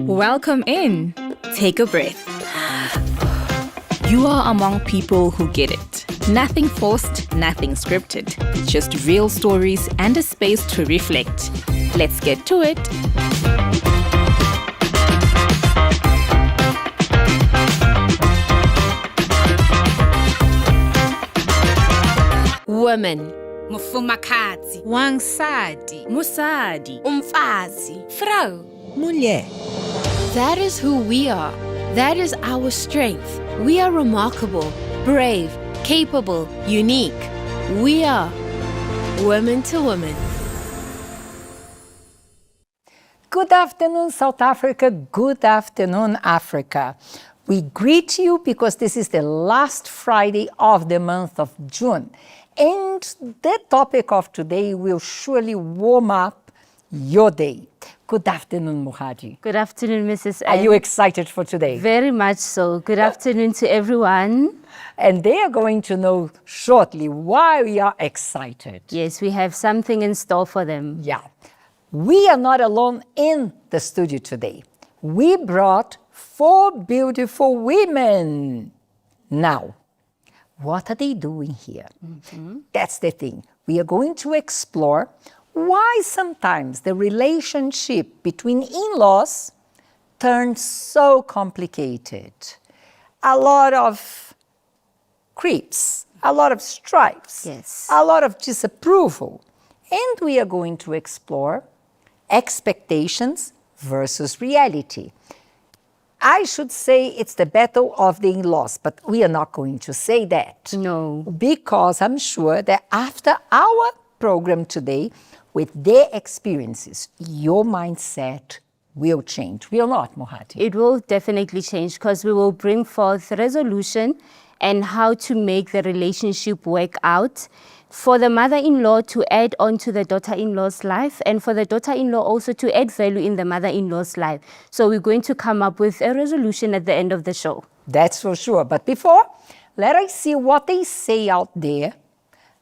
Welcome in. Take a breath. You are among people who get it. Nothing forced, nothing scripted. Just real stories and a space to reflect. Let's get to it. Woman, mufumakazi, Wangsadi, Musadi, umfazi, vrouw. Mulher. That is who we are. That is our strength. We are remarkable, brave, capable, unique. We are women to women. Good afternoon, South Africa. Good afternoon, Africa. We greet you because this is the last Friday of the month of June. And the topic of today will surely warm up your day. Good afternoon, Muhaji. Good afternoon, Mrs. Are you excited for today? Very much so. Good afternoon to everyone. And they are going to know shortly why we are excited. Yes, we have something in store for them. Yeah. We are not alone in the studio today. We brought 4 beautiful women. Now, what are they doing here? That's the thing. We are going to explore why sometimes the relationship between in-laws turns so complicated. A lot of creeps, a lot of stripes, Yes. a lot of disapproval. And we are going to explore expectations versus reality. I should say it's the battle of the in-laws, but we are not going to say that. No. Because I'm sure that after our program today, with their experiences, your mindset will change. Will not, Mohati? It will definitely change because we will bring forth resolution and how to make the relationship work out for the mother-in-law to add on to the daughter-in-law's life and for the daughter-in-law also to add value in the mother-in-law's life. So we're going to come up with a resolution at the end of the show. That's for sure. But before, let us see what they say out there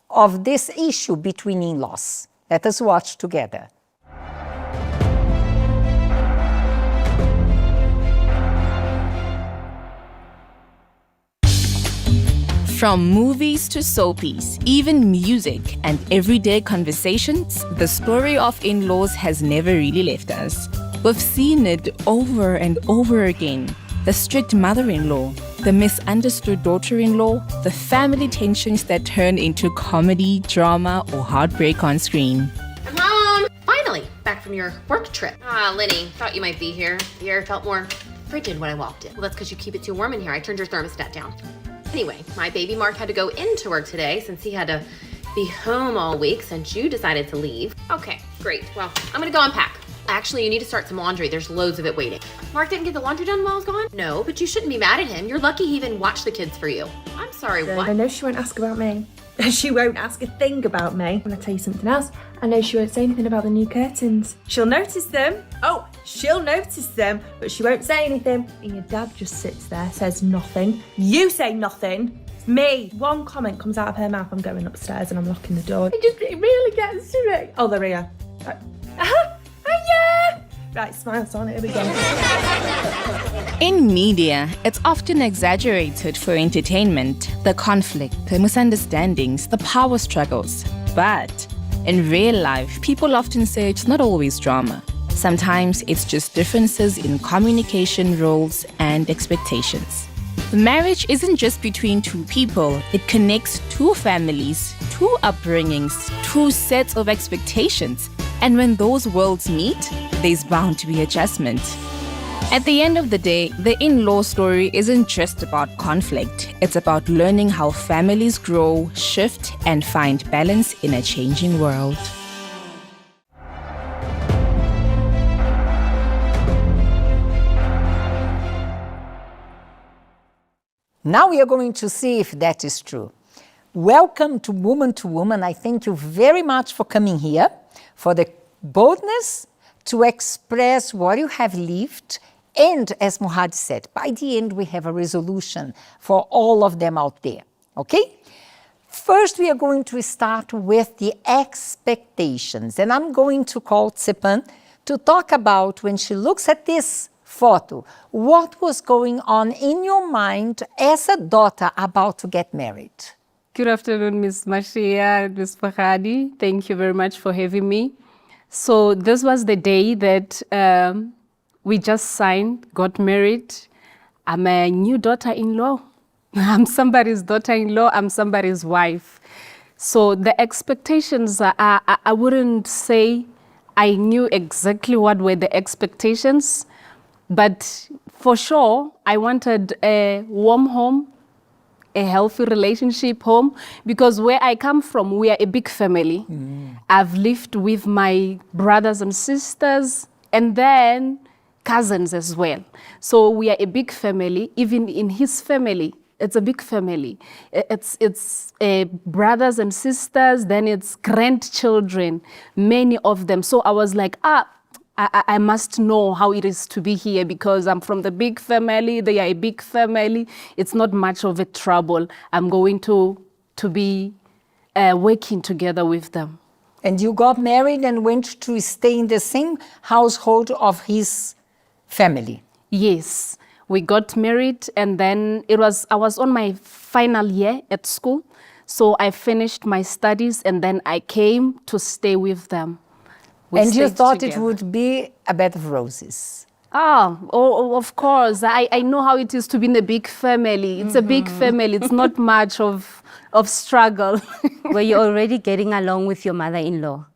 of this issue between in-laws. Let us watch together. From movies to soapies, even music and everyday conversations, the story of in-laws has never really left us. We've seen it over and over again. The strict mother-in-law, the misunderstood daughter-in-law, the family tensions that turn into comedy, drama, or heartbreak on screen. I'm home! Finally, back from your work trip. Ah, Lenny, thought you might be here. The air felt more frigid when I walked in. Well, that's because you keep it too warm in here. I turned your thermostat down. Anyway, my baby Mark had to go into work today since he had to be home all week since you decided to leave. Okay, great. Well, I'm gonna go unpack. Actually, you need to start some laundry. There's loads of it waiting. Mark didn't get the laundry done while I was gone? No, but you shouldn't be mad at him. You're lucky he even watched the kids for you. I'm sorry, what? I know she won't ask about me. She won't ask a thing about me. When I tell you something else, I know she won't say anything about the new curtains. She'll notice them. Oh, she'll notice them, but she won't say anything. And your dad just sits there, says nothing. You say nothing. It's me. One comment comes out of her mouth, I'm going upstairs and I'm locking the door. It really gets to me. Oh, they're here. Right. Yeah. Right, smiles on it. Here we go. In media, it's often exaggerated for entertainment, the conflict, the misunderstandings, the power struggles. But in real life, people often say it's not always drama. Sometimes it's just differences in communication roles and expectations. Marriage isn't just between two people. It connects two families, two upbringings, two sets of expectations. And when those worlds meet, there's bound to be adjustment. At the end of the day, the in-law story isn't just about conflict. It's about learning how families grow, shift, and find balance in a changing world. Now we are going to see if that is true. Welcome to Woman to Woman. I thank you very much for coming here, for the boldness to express what you have lived. And as Muhad said, by the end we have a resolution for all of them out there. Okay? First, we are going to start with the expectations. And I'm going to call Tsepan to talk about when she looks at these photo. What was going on in your mind as a daughter about to get married? Good afternoon, Ms. Mashia and Ms. Fahadi. Thank you very much for having me. So this was the day that we just signed, got married. I'm a new daughter-in-law. I'm somebody's daughter-in-law. I'm somebody's wife. So the expectations, I wouldn't say I knew exactly what were the expectations, but for sure, I wanted a warm home, a healthy relationship home, because where I come from, we are a big family. I've lived with my brothers and sisters, and then cousins as well. So we are a big family. Even in his family, it's a big family. It's brothers and sisters, then it's grandchildren, many of them. So I was like, I must know how it is to be here because I'm from the big family. They are a big family. It's not much of a trouble. I'm going to be working together with them. And you got married and went to stay in the same household of his family? Yes, we got married, and then I was on my final year at school. So I finished my studies, and then I came to stay with them. And you thought it would be a bed of roses? Of course. I know how it is to be in a big family. It's a big family. It's not much of struggle. Were you already getting along with your mother-in-law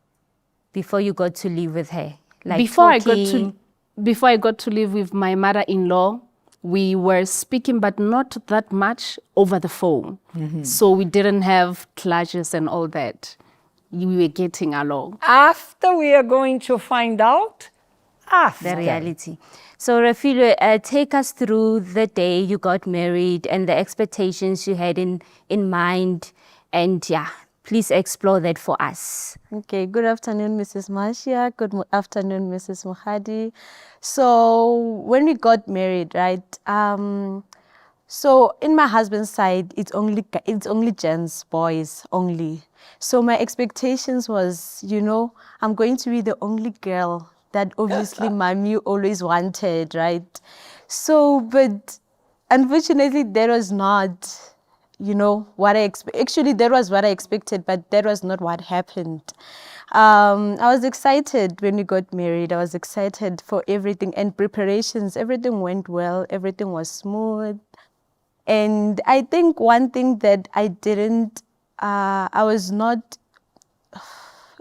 before you got to live with her? Like before I got to live with my mother-in-law, we were speaking, but not that much over the phone. So we didn't have clashes and all that. We were getting along. After we are going to find out the reality. So Refilwe, take us through the day you got married and the expectations you had in mind. And yeah, please explore that for us. Okay, good afternoon, Mrs. Marcia. Good afternoon, Mrs. Muhadi. So when we got married, right? So in my husband's side, it's only gents, boys only. So my expectations was, I'm going to be the only girl that obviously mommy always wanted, right? So, but unfortunately, that was not, what I expected. Actually, that was what I expected, but that was not what happened. I was excited when we got married. I was excited for everything and preparations. Everything went well. Everything was smooth. And I think one thing that I was not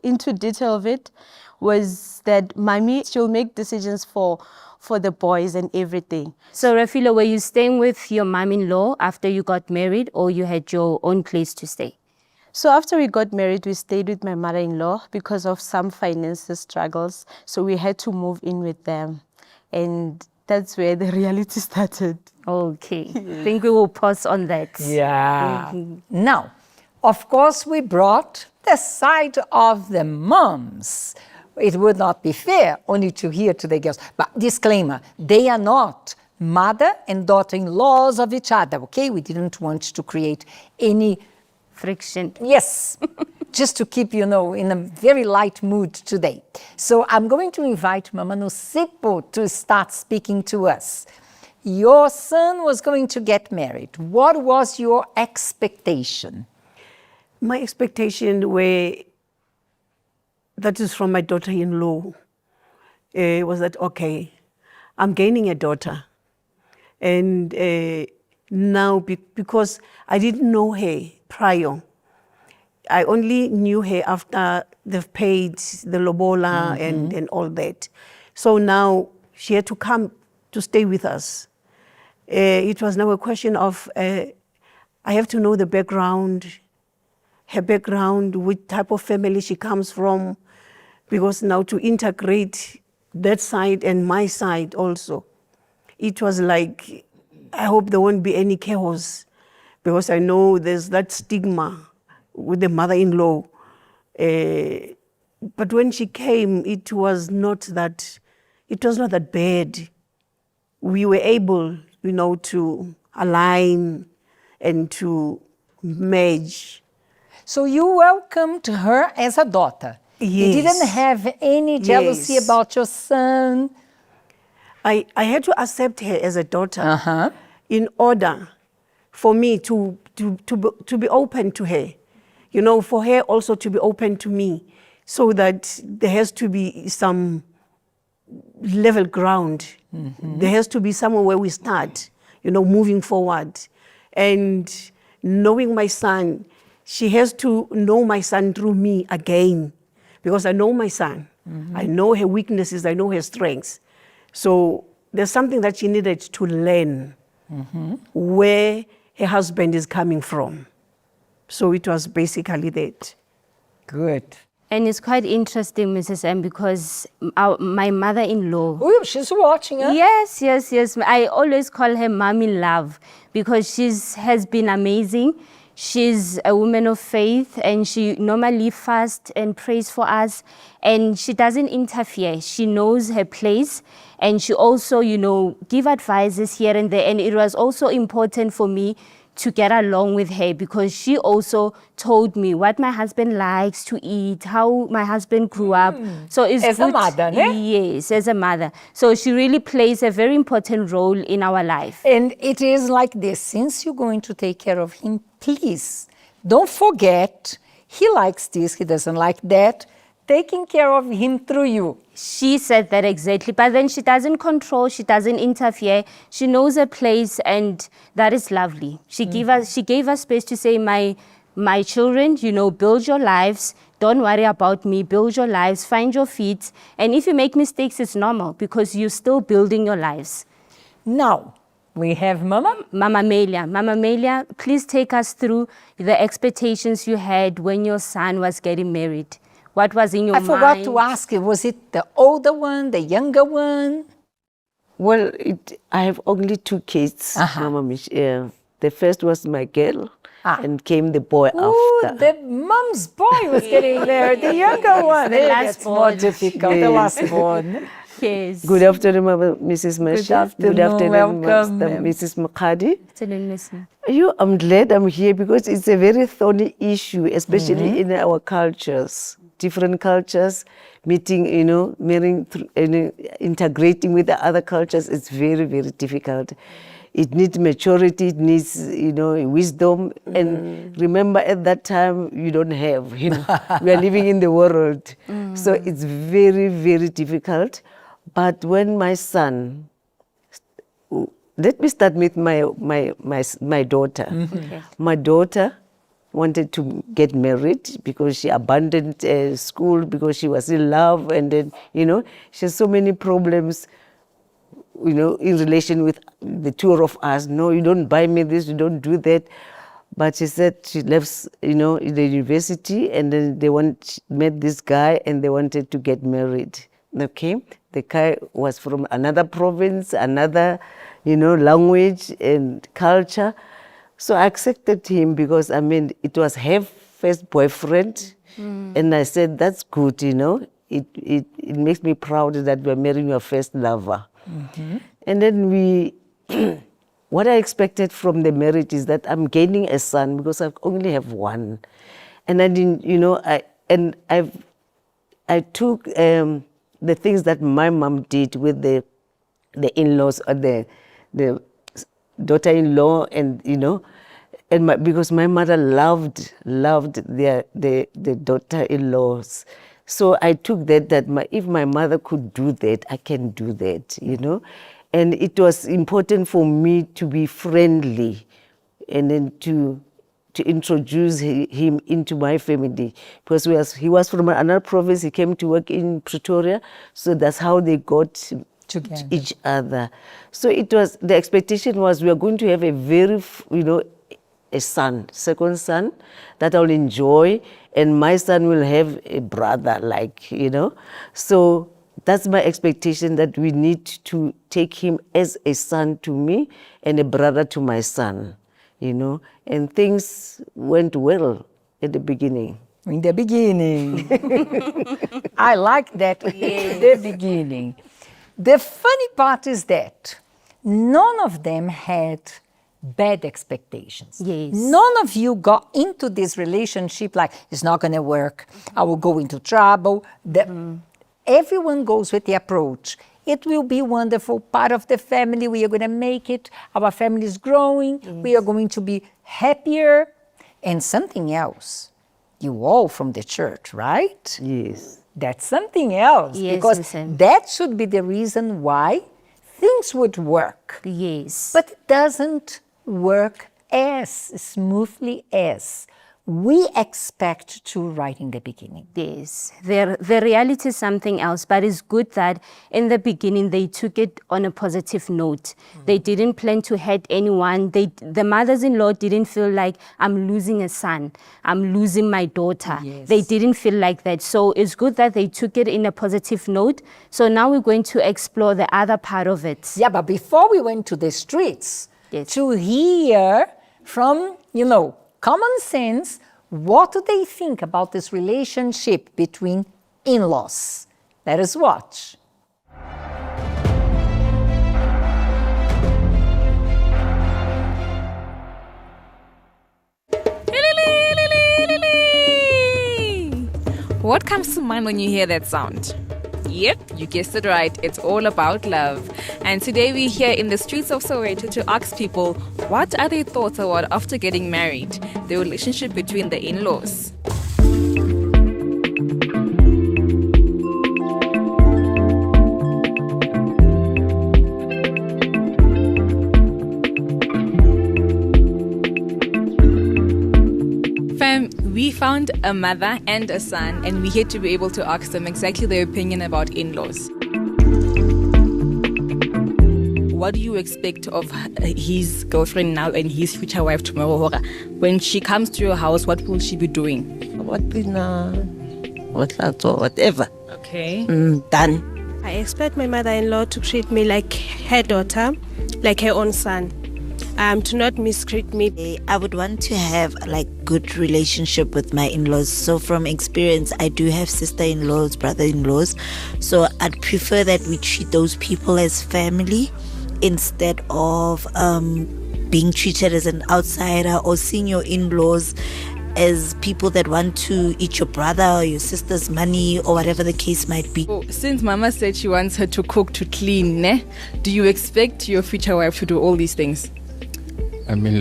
into detail of it was that mommy, she'll make decisions for the boys and everything. So Refilwe, were you staying with your mom-in-law after you got married, or you had your own place to stay? So after we got married, we stayed with my mother-in-law because of some financial struggles. So we had to move in with them. And that's where the reality started. Okay. I think we will pause on that. Yeah. Now, of course, we brought the side of the moms. It would not be fair only to hear to the girls. But disclaimer, they are not mother and daughter-in-laws of each other, okay? We didn't want to create any friction. Yes, just to keep, in a very light mood today. So I'm going to invite Mama Nusipo to start speaking to us. Your son was going to get married. What was your expectation? My expectation that is from my daughter-in-law, was that, okay, I'm gaining a daughter. And now, because I didn't know her prior, I only knew her after they've paid the lobola and all that. So now she had to come to stay with us. It was now a question of, I have to know the background, her background, which type of family she comes from, because now to integrate that side and my side also, it was like, I hope there won't be any chaos, because I know there's that stigma with the mother-in-law. But when she came, it was not that bad. We were able, to align and to merge. So you welcomed her as a daughter. Yes. You didn't have any jealousy about your son? I had to accept her as a daughter in order for me to be open to her, you know, for her also to be open to me, so that there has to be some level ground. There has to be somewhere where we start, you know, moving forward. And knowing my son, she has to know my son through me again, because I know my son. I know her weaknesses, I know her strengths. So there's something that she needed to learn where her husband is coming from. So it was basically that. Good. And it's quite interesting, Mrs. M, because my mother-in-law... Oh, she's watching us. Yes. I always call her Mommy Love because she has been amazing. She's a woman of faith and she normally fasts and prays for us. And she doesn't interfere. She knows her place. And she also, you know, give advices here and there. And it was also important for me to get along with her because she also told me what my husband likes to eat, how my husband grew up. So it's as good. A mother, ne? Yes, as a mother. So she really plays a very important role in our life. And it is like this, since you're going to take care of him, please don't forget, he likes this, he doesn't like that, taking care of him through you. She said that exactly, but then she doesn't control, she doesn't interfere, she knows her place, and that is lovely. She gave us space to say, my children, you know, build your lives, don't worry about me, build your lives, find your feet, and if you make mistakes, it's normal, because you're still building your lives. Now, we have Mama Melia. Mama Melia, please take us through the expectations you had when your son was getting married. What was in your mind? I forgot to ask you, was it the older one, the younger one? Well, I have only 2 kids, Mama Michelle. The first was my girl, and came the boy after. The mom's boy was getting there, the younger one. The last born. More difficult, the last born. Yes. Good afternoon, Mrs. Masha. Good afternoon, welcome. Mrs. Makadi. Afternoon, I'm glad I'm here because it's a very thorny issue, especially in our cultures. Different cultures, meeting, you know, marrying, integrating with the other cultures, it's very, very difficult. It needs maturity, it needs, you know, wisdom. And remember, at that time, you don't have, you know, we are living in the world. So it's very, very difficult. But when my son, let me start with my daughter. Okay. My daughter wanted to get married because she abandoned school because she was in love, and then, you know, she has so many problems, you know, in relation with the 2 of us. No, you don't buy me this, you don't do that. But she said she left, you know, in the university, and then met this guy and they wanted to get married. Okay, the guy was from another province, another, you know, language and culture. So I accepted him because, I mean, it was her first boyfriend. And I said, that's good, you know. It makes me proud that we're marrying your first lover. And then what I expected from the marriage is that I'm gaining a son because I only have one. And I didn't, you know, I took the things that my mom did with the in-laws or the daughter-in-law, and, you know, and because my mother loved the daughter-in-laws. So I took that if my mother could do that, I can do that, you know. And it was important for me to be friendly and then to introduce him into my family, because he was from another province. He came to work in Pretoria, so that's how they got together. Each other. So it was, the expectation was we are going to have a very, you know, a son, second son that I'll enjoy, and my son will have a brother, like, you know. So that's my expectation, that we need to take him as a son to me and a brother to my son, you know. And things went well at the beginning. In the beginning. I like that, in the beginning. The funny part is that none of them had bad expectations. Yes. None of you got into this relationship like, it's not going to work, I will go into trouble. Everyone goes with the approach, It will be wonderful, part of the family. We are going to make it. Our family is growing. Yes. We are going to be happier. And something else, you all from the church, right? Yes. That's something else. Yes, because listen. that should be the reason why things would work. Yes. But it doesn't work as smoothly as we expect to right in the beginning. Yes, the reality is something else, but it's good that in the beginning they took it on a positive note. They didn't plan to hurt anyone. The mothers-in-law didn't feel like, I'm losing a son, I'm losing my daughter. Yes. They didn't feel like that. So it's good that they took it in a positive note. So now we're going to explore the other part of it. Yeah, but before we went to the streets, to hear from, common sense, what do they think about this relationship between in-laws? Let us watch. What comes to mind when you hear that sound? Yep, you guessed it right. It's all about love. And today we're here in the streets of Soweto to ask people, what are their thoughts about after getting married, the relationship between the in-laws? We found a mother and a son, and we're here to be able to ask them exactly their opinion about in-laws. What do you expect of his girlfriend now and his future wife tomorrow? When she comes to your house, what will she be doing? Whatever. Okay. Done. I expect my mother-in-law to treat me like her daughter, like her own son. To not mistreat me. I would want to have good relationship with my in-laws. So from experience, I do have sister-in-laws, brother-in-laws. So I'd prefer that we treat those people as family instead of being treated as an outsider or seeing your in-laws as people that want to eat your brother or your sister's money or whatever the case might be. So, since Mama said she wants her to cook, to clean, do you expect your future wife to do all these things? I mean,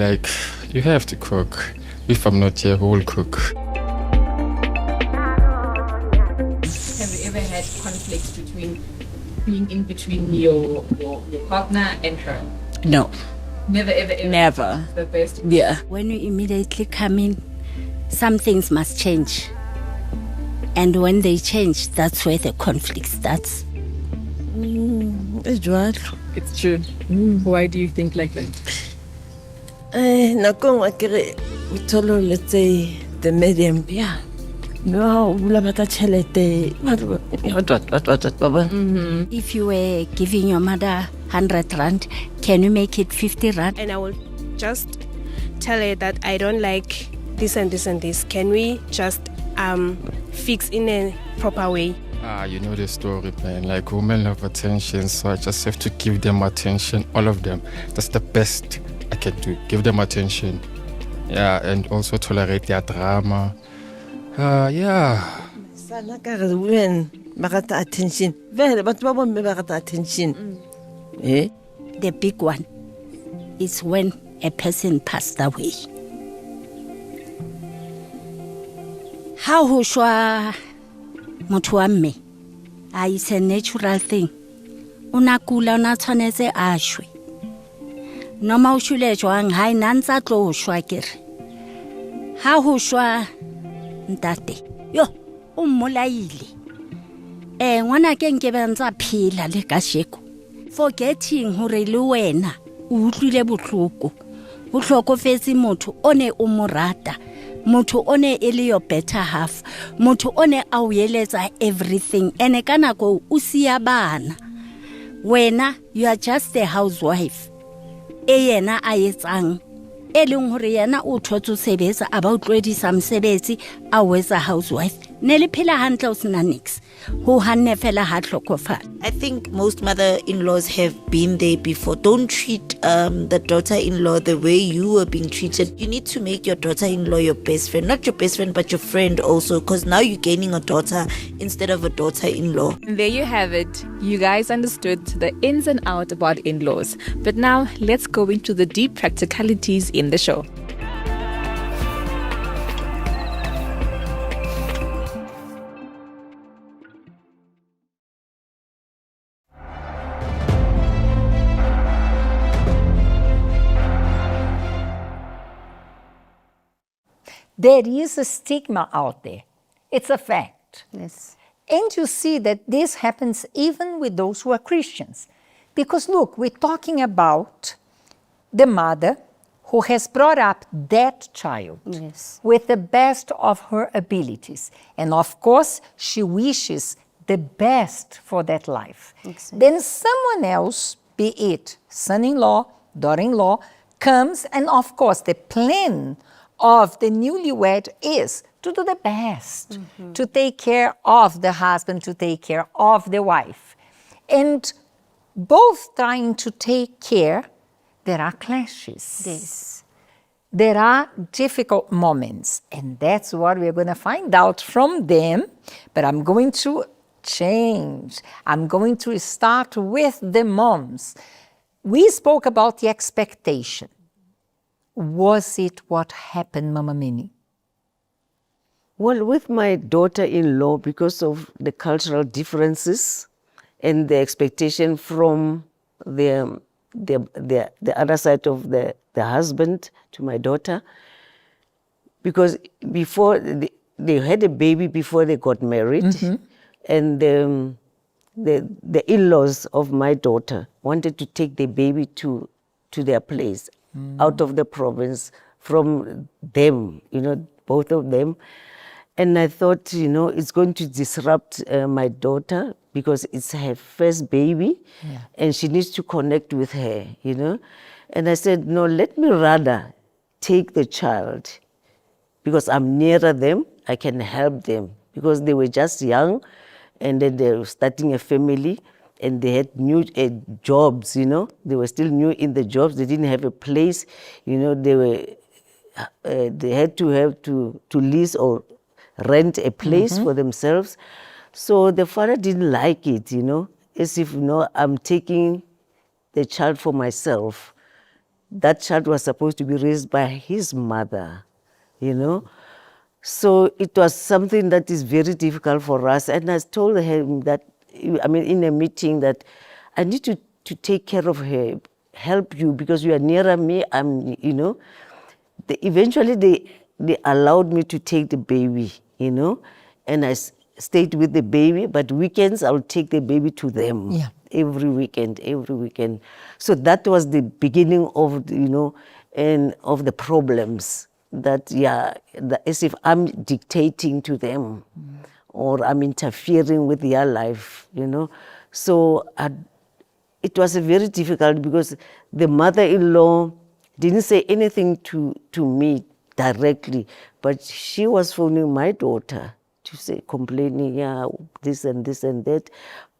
you have to cook. If I'm not here, who will cook? Have you ever had conflicts being in between your partner and her? No. Never, ever? Never. The best? Yeah. When you immediately come in, some things must change. And when they change, that's where the conflict starts. It's right. It's true. Why do you think like that? Let's say the medium, yeah. No, If you were giving your mother 100 rand, can you make it 50 rand? And I will just tell her that I don't like this and this and this. Can we just fix in a proper way? You know the story, man. Women love attention, so I just have to give them attention, all of them. That's the best I can do. Give them attention. Yeah, and also tolerate their drama. Yeah. Women attention. Attention. The big one is when a person passed away. How hushwa motho wa mme? It's a natural thing. Unakula una tshwanetse a shwe. Noma o shule jwang ha ina ntsa tlo shwa kere. Ha ho shwa ntate. Yo, o mmolaile. Ngwana ke nke ba ntsa phela le ka sheko. Forgetting hore le wena o utlwile botlhoko. O hlokofetse motho o ne o mo rata. Motho o ne e le your better half. Motho o ne a o eletsa everything. Ene ka nako o sia bana. Wena, you are just a housewife. Yena a etsang e leng hore yena o thotse sebetsa a ba utlwedisa mosebetsi a wetsa housewife ne le phela hantle o sena nix ho hanne fela ha tlhokofala. I think most mother-in-laws have been there before. Don't treat the daughter-in-law the way you were being treated. You need to make your daughter-in-law your best friend. Not your best friend, but your friend also, because now you're gaining a daughter instead of a daughter-in-law. And there you have it. You guys understood the ins and outs about in-laws. But now let's go into the deep practicalities in the show. There is a stigma out there. It's a fact. Yes. And you see that this happens even with those who are Christians. Because look, we're talking about the mother who has brought up that child with the best of her abilities. And of course, she wishes the best for that life. Exactly. Then someone else, be it son-in-law, daughter-in-law, comes, and of course the plan of the newlywed is to do the best, to take care of the husband, to take care of the wife. And both trying to take care, there are clashes. Yes. There are difficult moments, and that's what we're going to find out from them. But I'm going to change. I'm going to start with the moms. We spoke about the expectation. Was it what happened, Mama Mimi? Well, with my daughter-in-law, because of the cultural differences and the expectation from the other side of the husband to my daughter, because before they had a baby before they got married, and the in-laws of my daughter wanted to take the baby to their place, out of the province, from them, both of them. And I thought, it's going to disrupt my daughter because it's her first baby and she needs to connect with her, And I said, no, let me rather take the child because I'm nearer them, I can help them because they were just young and then they were starting a family and they had new jobs, They were still new in the jobs. They didn't have a place, they had to lease or rent a place for themselves. So the father didn't like it, as if, I'm taking the child for myself. That child was supposed to be raised by his mother, So it was something that is very difficult for us. And I told him that, in a meeting that I need to take care of her, help you because you are nearer me. Eventually they allowed me to take the baby, and I stayed with the baby, but weekends I'll take the baby to them every weekend. So that was the beginning of, and of the problems that, as if I'm dictating to them or I'm interfering with their life, So it was very difficult because the mother-in-law didn't say anything to me directly, but she was phoning my daughter to say, complaining, this and this and that.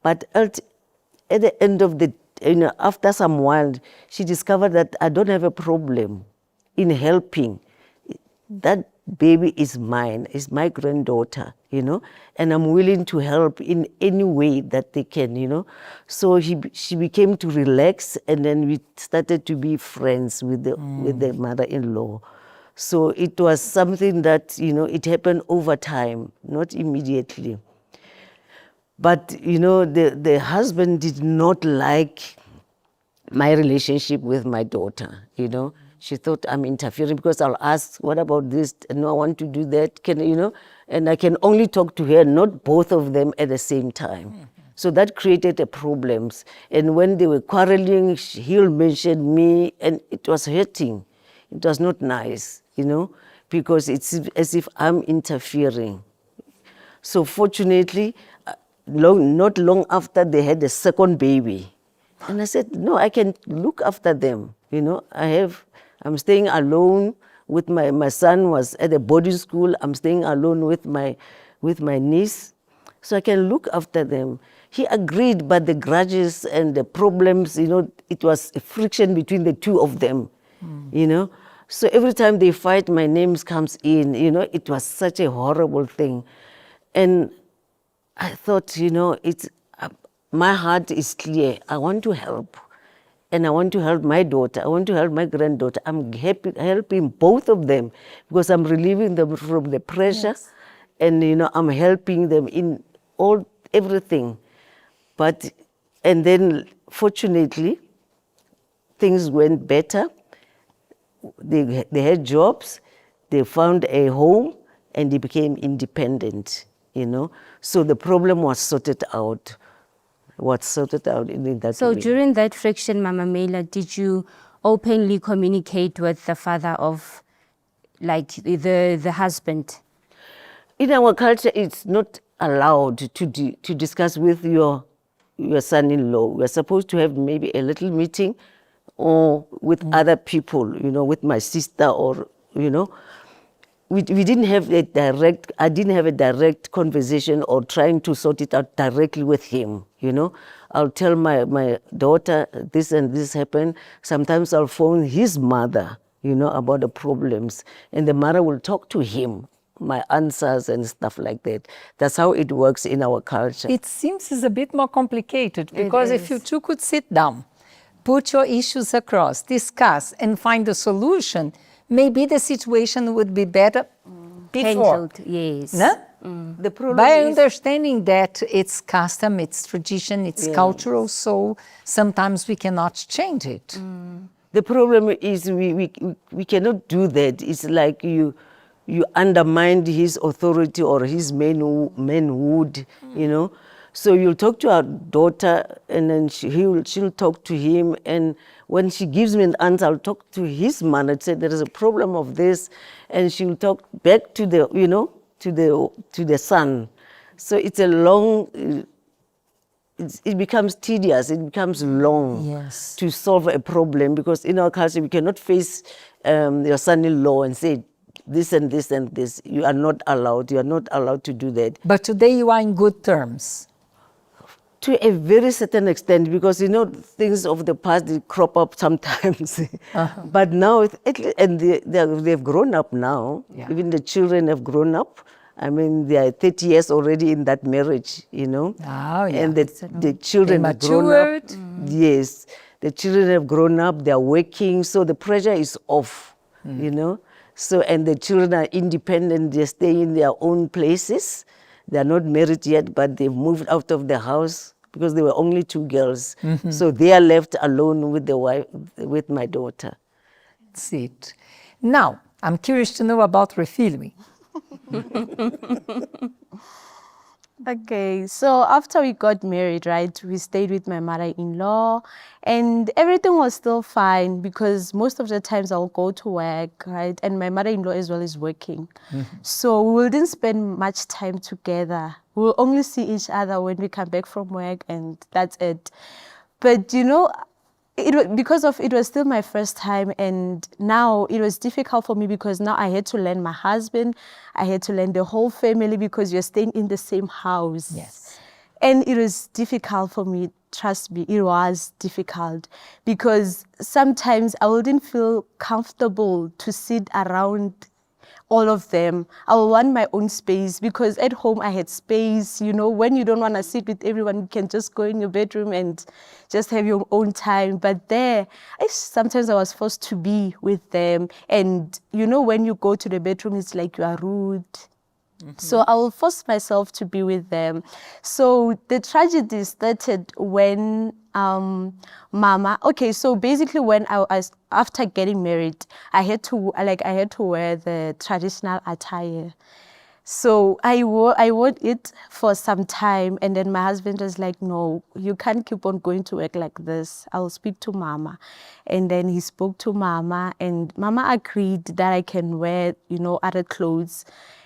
But at the end of the, after some while, she discovered that I don't have a problem in helping. That baby is mine, is my granddaughter, and I'm willing to help in any way that they can, So she became to relax, and then we started to be friends with the mother-in-law. So it was something that, it happened over time, not immediately. But, the husband did not like my relationship with my daughter, She thought I'm interfering because I'll ask, what about this? No, I want to do that. And I can only talk to her, not both of them at the same time. So that created a problems. And when they were quarreling, he'll mention me, and it was hurting. It was not nice, because it's as if I'm interfering. So fortunately, not long after they had a second baby. And I said, no, I can look after them. I'm staying alone with my son was at a boarding school. I'm staying alone with my with my niece, so I can look after them. He agreed, but the grudges and the problems, it was a friction between the two of them, So every time they fight, my name comes in, it was such a horrible thing. And I thought, my heart is clear. I want to help. And I want to help my daughter. I want to help my granddaughter. I'm helping both of them because I'm relieving them from the pressure. Yes. And, I'm helping them in everything. And then, fortunately, things went better. They had jobs, they found a home, and they became independent, So the problem was sorted out. In that So way. during that friction, Mama Mela, did you openly communicate with the father of, like, the husband? In our culture, it's not allowed to discuss with your son-in-law. We're supposed to have maybe a little meeting or with other people, with my sister or, We didn't have I didn't have a direct conversation or trying to sort it out directly with him, I'll tell my daughter this and this happened. Sometimes I'll phone his mother, about the problems. And the mother will talk to him, my answers and stuff like that. That's how it works in our culture. It seems it's a bit more complicated because if you two could sit down, put your issues across, discuss and find a solution, maybe the situation would be better before. Handled, yes. No? The problem By is understanding that it's custom, it's tradition, it's cultural, so sometimes we cannot change it. The problem is we cannot do that. It's like you undermine his authority or his manhood, So you'll talk to our daughter, and then she'll talk to him, and when she gives me an answer, I'll talk to his mother and say there is a problem of this, and she'll talk back to the to the son. So it's a long. It becomes tedious. It becomes long to solve a problem because in our culture we cannot face your son-in-law and say this and this and this. You are not allowed. You are not allowed to do that. But today you are in good terms. To a very certain extent, because things of the past they crop up sometimes. But now, they've grown up now. Yeah. Even the children have grown up. I mean, they are 30 years already in that marriage, Oh, yeah. And the children have grown up. Yes, the children have grown up. They are working, so the pressure is off, So, and the children are independent. They stay in their own places. They are not married yet, but they've moved out of the house because there were only 2 girls. So they are left alone with the wife, with my daughter. That's it. Now, I'm curious to know about refilming. Okay, so after we got married, right, we stayed with my mother-in-law and everything was still fine because most of the times I'll go to work, right, and my mother-in-law as well is working. So we wouldn't spend much time together. We'll only see each other when we come back from work and that's it. But because it was still my first time, and now it was difficult for me because now I had to learn my husband, I had to learn the whole family because you're staying in the same house. Yes. And it was difficult for me, trust me, it was difficult because sometimes I wouldn't feel comfortable to sit around all of them. I will want my own space because at home I had space. When you don't want to sit with everyone, you can just go in your bedroom and just have your own time. But there, sometimes I was forced to be with them. And when you go to the bedroom, it's like you are rude. So I will force myself to be with them. So the tragedy started when so basically when I was, after getting married, I had to wear the traditional attire. So I wore it for some time, and then my husband was like, no, you can't keep on going to work like this. I'll speak to Mama. And then he spoke to Mama, and Mama agreed that I can wear, other clothes.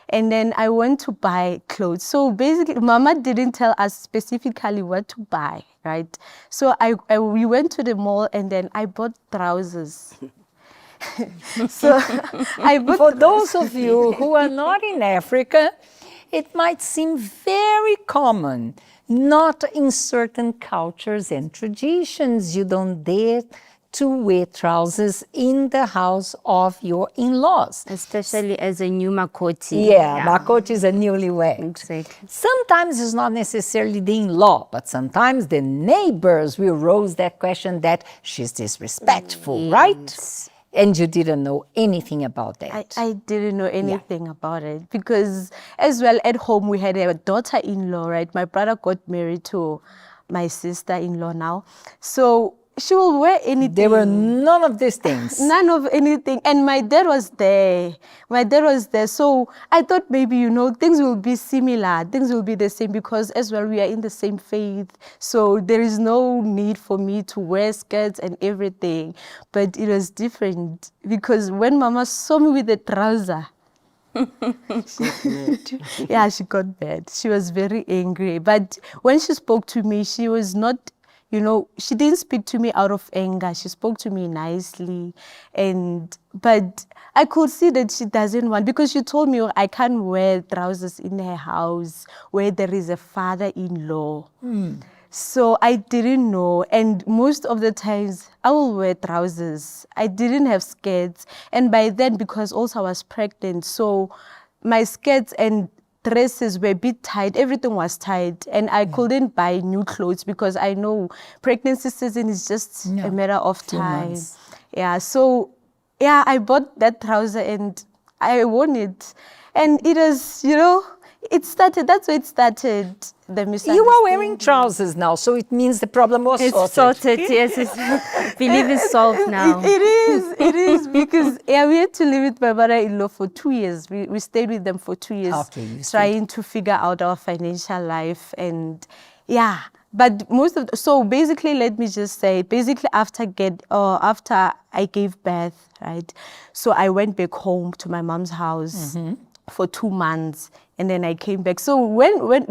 And then I went to buy clothes. So basically, Mama didn't tell us specifically what to buy, right? So we went to the mall and then I bought trousers. So for those of you who are not in Africa, it might seem very common. Not in certain cultures and traditions. You don't dare to wear trousers in the house of your in-laws. Especially as a new makoti. Yeah, makoti is a newlywed. Exactly. Sometimes it's not necessarily the in-law, but sometimes the neighbors will raise that question that she's disrespectful, right? And you didn't know anything about that. I didn't know anything about it because as well at home we had a daughter-in-law, right? My brother got married to my sister-in-law now. So she will wear anything. There were none of these things. None of anything. And my dad was there. My dad was there. So I thought maybe, you know, things will be similar. Things will be the same because as well we are in the same faith. So there is no need for me to wear skirts and everything. But it was different because when Mama saw me with the trouser, yeah, she got mad. She was very angry. But when she spoke to me, she was not, you know, she didn't speak to me out of anger. She spoke to me nicely. But I could see that she doesn't want, because she told me I can't wear trousers in her house where there is a father-in-law. So I didn't know. And most of the times I will wear trousers. I didn't have skirts. And by then, because also I was pregnant, so my skirts and dresses were a bit tight, everything was tight, and I couldn't buy new clothes because I know pregnancy season is just a matter of time. Yeah, so yeah, I bought that trouser and I wore it. And it was, you know, it started, that's where it started, the misunderstanding. You are wearing trousers now, so it means the problem was sorted. It's sorted, yes. Believe it's solved now. It is, because yeah, we had to live with my mother-in-law for 2 years. We stayed with them for 2 years, trying to figure out our financial life. And yeah, but so basically, let me just say, basically after I gave birth, right? So I went back home to my mom's house for 2 months. And then I came back. So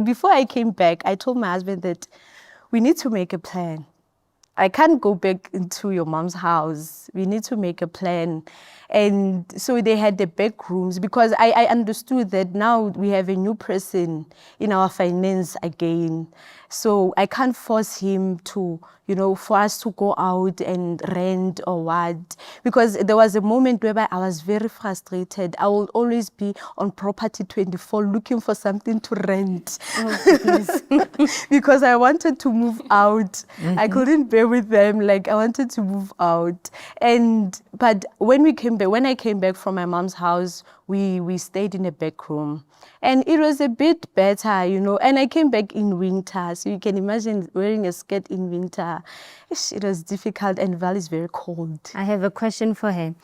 before I came back, I told my husband that we need to make a plan. I can't go back into your mom's house. We need to make a plan. And so they had the back rooms because I understood that now we have a new person in our finance again. So I can't force him to, you know, for us to go out and rent or what. Because there was a moment whereby I was very frustrated. I will always be on property 24 looking for something to rent. Because I wanted to move out. I couldn't bear with them. Like I wanted to move out. But when I came back from my mom's house, we stayed in a back room. And it was a bit better, you know. And I came back in winter. So you can imagine wearing a skirt in winter. It was difficult, and Val is very cold. I have a question for her.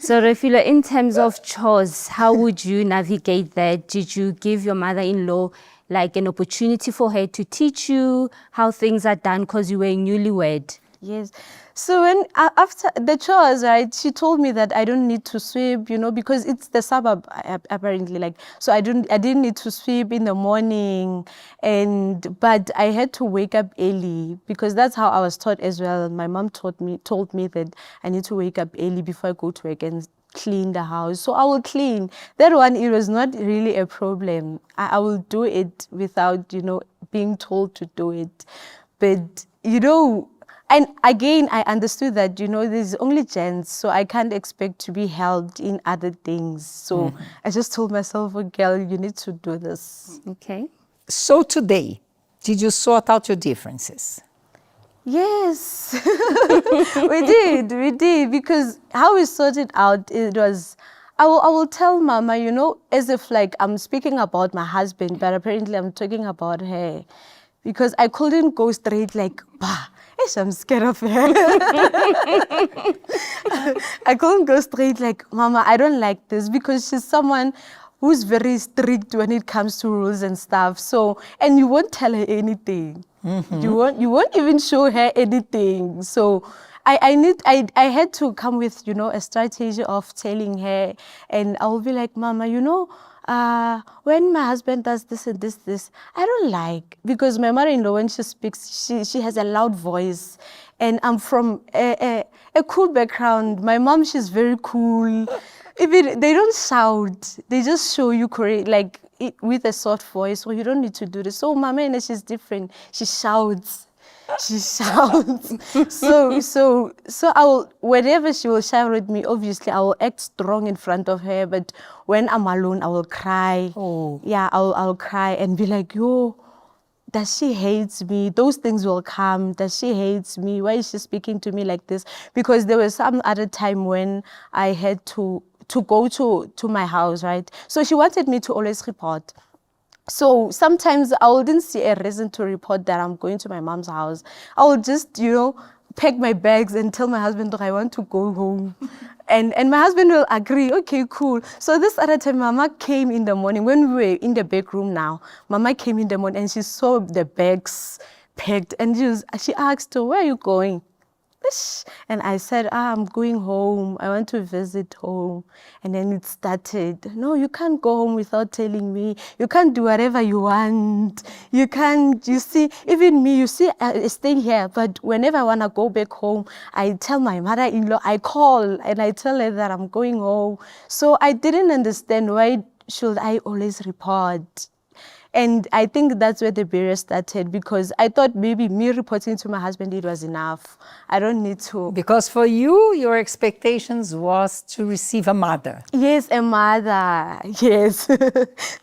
So Refilo, in terms of chores, how would you navigate that? Did you give your mother-in-law like an opportunity for her to teach you how things are done because you were newlywed? Yes. So when after the chores, right, she told me that I don't need to sweep, you know, because it's the suburb apparently. Like, so I didn't need to sweep in the morning, but I had to wake up early because that's how I was taught as well. My mom told me that I need to wake up early before I go to work and clean the house. So I will clean. That one, it was not really a problem. I will do it without, you know, being told to do it. But, you know, and again, I understood that, you know, there's only gents, so I can't expect to be helped in other things. So I just told myself, oh, girl, you need to do this. Okay. So today, did you sort out your differences? Yes, we did, because how we sorted out, it was, I will tell Mama, you know, as if like I'm speaking about my husband, but apparently I'm talking about her, because I couldn't go straight like, bah, I'm scared of her. I couldn't go straight like, Mama, I don't like this, because she's someone who's very strict when it comes to rules and stuff. So, and you won't tell her anything. You won't even show her anything. So I had to come with, you know, a strategy of telling her, and I will be like, Mama, you know, when my husband does this and this, I don't like, because my mother-in-law, when she speaks, she has a loud voice, and I'm from a cool background. My mom, she's very cool. Even they don't shout, they just show you correct. Like with a soft voice, oh, you don't need to do this. So Mama Ines, she's different. She shouts. She shouts. so I will, whenever she will shout at me, obviously I will act strong in front of her. But when I'm alone, I will cry. Oh. Yeah, I'll cry and be like, yo, does she hate me? Those things will come. Does she hate me? Why is she speaking to me like this? Because there was some other time when I had to go to my house, right? So she wanted me to always report. So sometimes I wouldn't see a reason to report that I'm going to my mom's house. I would just, pack my bags and tell my husband, look, I want to go home. And my husband will agree, okay, cool. So this other time, Mama came in the morning, when we were in the back room now, Mama came in the morning and she saw the bags packed and she asked her, where are you going? And I said, I'm going home. I want to visit home. And then it started. No, you can't go home without telling me. You can't do whatever you want. You can't, you see, even me, you see, I stay here. But whenever I want to go back home, I tell my mother-in-law, I call and I tell her that I'm going home. So I didn't understand why should I always report. And I think that's where the barrier started, because I thought maybe me reporting to my husband, it was enough. I don't need to. Because for you, your expectations was to receive a mother. Yes, a mother. Yes.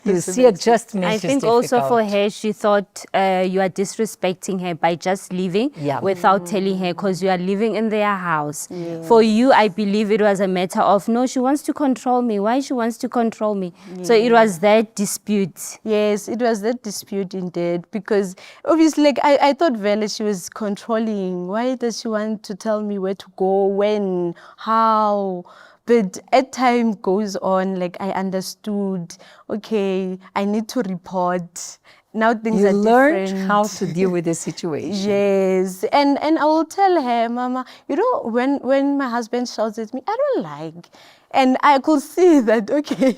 You see, adjustment I is think difficult. also for her, she thought you are disrespecting her by just leaving without telling her, because you are living in their house. Yes. For you, I believe it was a matter of, no, she wants to control me. Why she wants to control me? So it was that dispute. Yes, it was that dispute indeed, because obviously, like I thought Vele, she was controlling. Why does she want to tell me where to go, when, how? But as time goes on, like I understood, okay, I need to report. Now things are different. You learned how to deal with the situation. Yes, and I will tell her, Mama, when my husband shouts at me, I don't like. And I could see that, okay,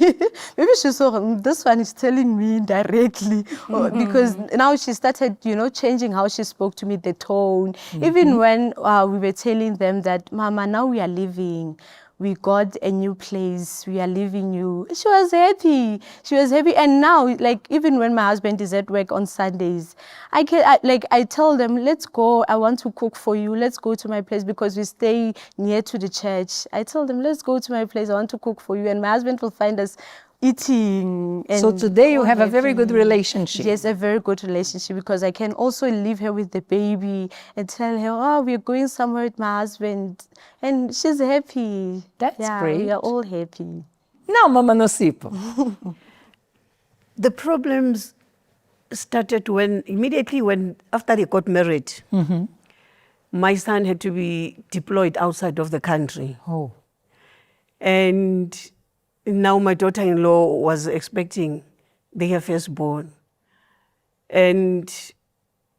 maybe she saw this one is telling me directly, because now she started, changing how she spoke to me, the tone. Even when we were telling them that, Mama, now we are leaving. We got a new place. We are leaving you. She was happy. She was happy. And now, like, even when my husband is at work on Sundays, I tell them, let's go. I want to cook for you. Let's go to my place, because we stay near to the church. I tell them, let's go to my place. I want to cook for you. And my husband will find us eating. And so today you have a very good relationship. Yes, a very good relationship, because I can also leave her with the baby and tell her, we're going somewhere with my husband. And she's happy. That's great. We are all happy. Now, Mama Nosipo. The problems started immediately after they got married. My son had to be deployed outside of the country. Oh. And now my daughter-in-law was expecting their firstborn. And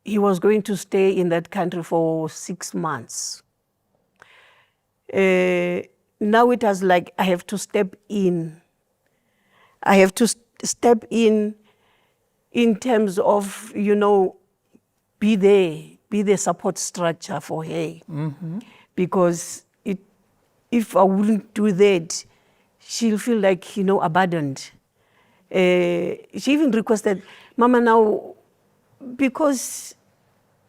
he was going to stay in that country for 6 months. Now it was like I have to step in. I have to step in terms of, be the support structure for her. Because if I wouldn't do that, she'll feel like, abandoned. She even requested, Mama, now, because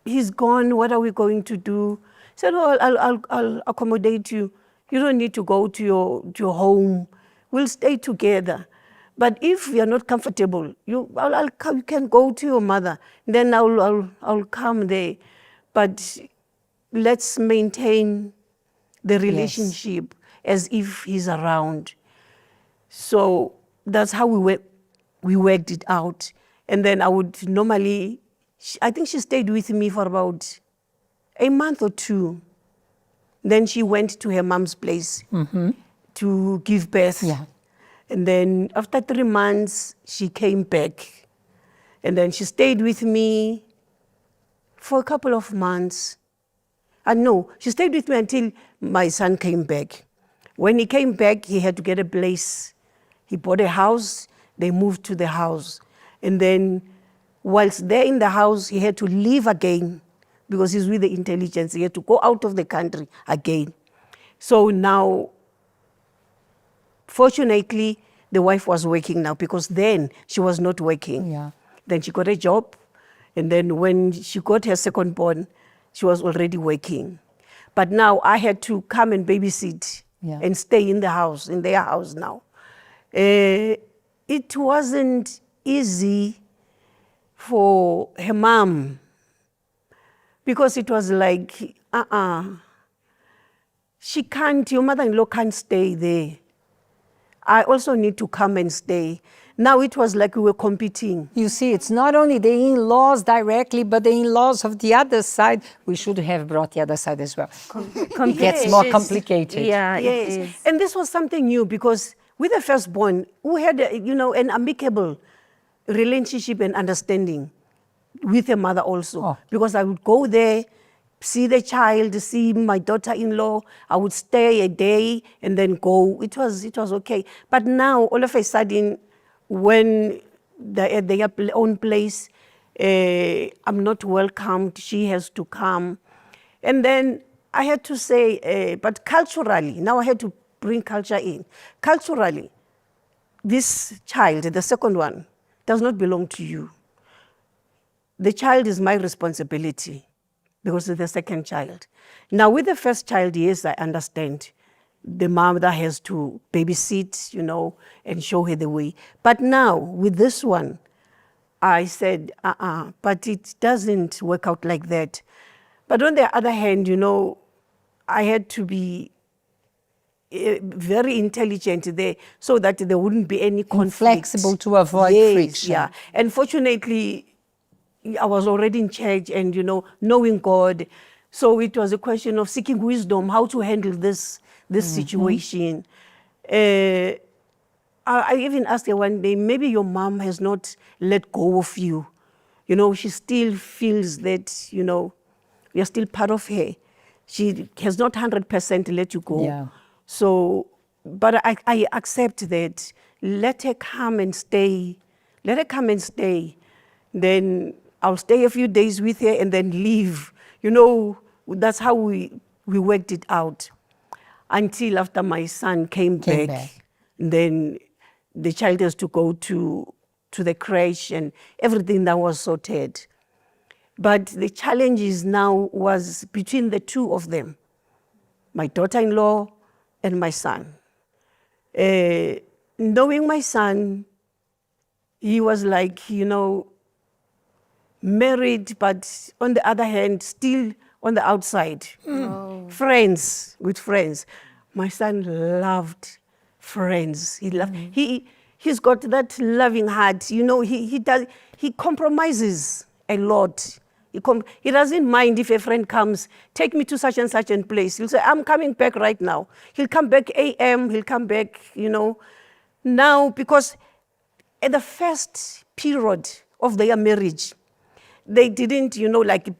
he's gone, what are we going to do? I said, I'll accommodate you. You don't need to go to your home. We'll stay together. But if you're not comfortable, you can go to your mother. Then I'll come there. But let's maintain the relationship as if he's around. So that's how we worked it out. And then I would normally, I think she stayed with me for about a month or 2. Then she went to her mom's place to give birth. Yeah. And then after 3 months, she came back. And then she stayed with me for a couple of months. No, she stayed with me until my son came back. When he came back, he had to get a place. He bought a house. They moved to the house. And then whilst they're in the house, he had to leave again because he's with the intelligence. He had to go out of the country again. So now, fortunately, the wife was working now, because then she was not working. Yeah. Then she got a job, and then when she got her second born, she was already working. But now I had to come and babysit and stay in the house, in their house now. It wasn't easy for her mom, because it was like, she can't, your mother-in-law can't stay there. I also need to come and stay. Now it was like we were competing. You see, it's not only the in-laws directly, but the in-laws of the other side. We should have brought the other side as well. It gets more complicated. Yeah, yes. it is. And this was something new, because with the firstborn, we had, an amicable relationship and understanding with the mother also. Because I would go there, see the child, see my daughter-in-law. I would stay a day and then go. It was okay. But now, all of a sudden, when they're at their own place, I'm not welcomed. She has to come. And then I had to say, but culturally, now I had to bring culture in. Culturally, this child, the second one, does not belong to you. The child is my responsibility, because it's the second child. Now, with the first child, yes, I understand. The mother has to babysit, and show her the way. But now, with this one, I said, but it doesn't work out like that. But on the other hand, I had to be very intelligent there, so that there wouldn't be any conflict. Flexible to avoid friction. Yeah. And fortunately, I was already in church and, knowing God. So it was a question of seeking wisdom, how to handle this situation. I even asked her one day, maybe your mom has not let go of you. She still feels that, you're still part of her. She has not 100% let you go. Yeah. So, but I accept that. Let her come and stay. Let her come and stay. Then I'll stay a few days with her and then leave. That's how we worked it out. Until after my son came back. Then the child has to go to the crèche and everything that was sorted. But the challenges now was between the two of them, my daughter-in-law and my son. Knowing my son, he was like, married, but on the other hand, still on the outside. Friends, with friends. My son loved friends. He loved, he's got that loving heart. He compromises a lot. He doesn't mind if a friend comes, take me to such and such a place. He'll say, I'm coming back right now. He'll come back AM, he'll come back, Now, because at the first period of their marriage, they didn't,